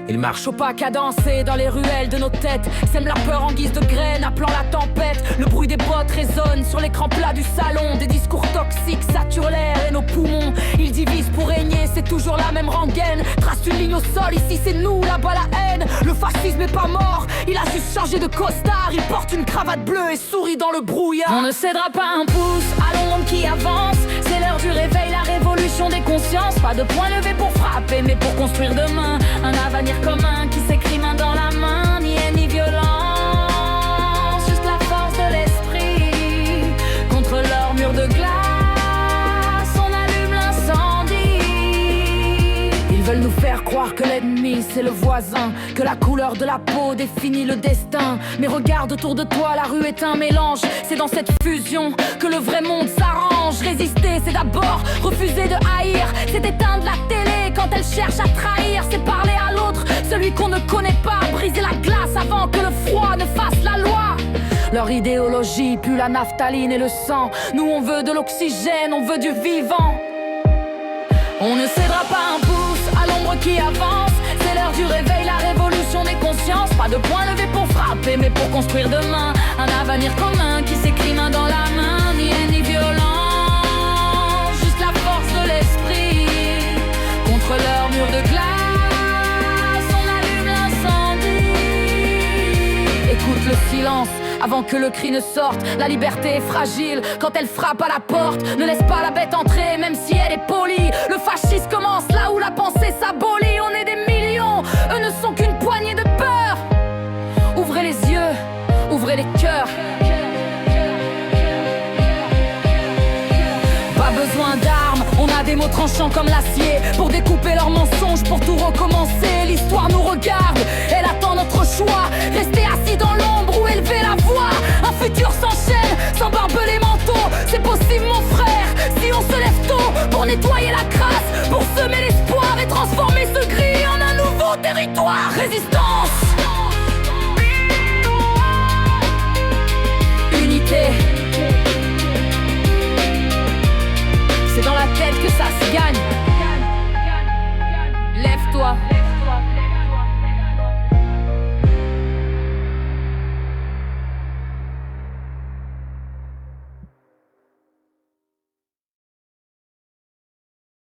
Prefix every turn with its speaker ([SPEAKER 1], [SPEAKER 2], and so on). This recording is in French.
[SPEAKER 1] Ils marchent au pas cadencé dans les ruelles de nos têtes, sèment la peur en guise de graines, appelant la tempête. Le bruit des bottes résonne sur l'écran plat du salon. Des discours toxiques saturent l'air et nos poumons. Ils divisent pour régner, c'est toujours la même rengaine. Trace une ligne au sol, ici c'est nous, là-bas la haine. Le fascisme est pas mort, il a juste changé de costard. Il porte une cravate bleue et sourit dans le brouillard. On ne cédera pas un pouce à l'ombre qui avance. C'est l'heure du réveil, la révolution des consciences. Pas de point levé pour frapper, mais pour construire demain un avenir commun qui s'écrit main dans la main. Ni haine ni violence, juste la force de l'esprit. Contre leur mur de glace, on allume l'incendie. Ils veulent nous faire croire que l'ennemi c'est le voisin, que la couleur de la peau définit le destin. Mais regarde autour de toi, la rue est un mélange. C'est dans cette fusion que le vrai monde s'arrange. Résister c'est d'abord refuser de haïr. C'est éteindre la télé quand elle cherche à trahir. C'est parler à l'autre, celui qu'on ne connaît pas. Briser la glace avant que le froid ne fasse la loi. Leur idéologie pue la naphtaline et le sang. Nous on veut de l'oxygène, on veut du vivant. On ne cédera pas un pouce à l'ombre qui avance. C'est l'heure du réveil, la révolution des consciences. Pas de point levé pour frapper, mais pour construire demain un avenir commun qui s'écrit main dans la main. Ni haine ni violence, juste la force de l'esprit. Contre leur mur de glace, on allume l'incendie. Écoute le silence avant que le cri ne sorte. La liberté est fragile quand elle frappe à la porte. Ne laisse pas la bête entrer même si elle est polie. Le fascisme commence là où la pensée s'abolit. On est des millions, eux ne sont qu'une poignée de peur. Ouvrez les yeux, ouvrez les cœurs. Pas besoin d'armes, on a des mots tranchants comme l'acier. Pour découper leurs mensonges, pour tout recommencer. L'histoire nous regarde, elle attend notre choix. Rester assis dans l'ombre ou élever la voix. Un futur s'enchaîne, sans barbelés manteaux. C'est possible mon frère, si on se lève tôt. Pour nettoyer la crasse, pour semer l'espoir. Et transformer ce gris en un nouveau territoire. Résistance, unité. C'est dans la tête que ça se gagne. Lève-toi.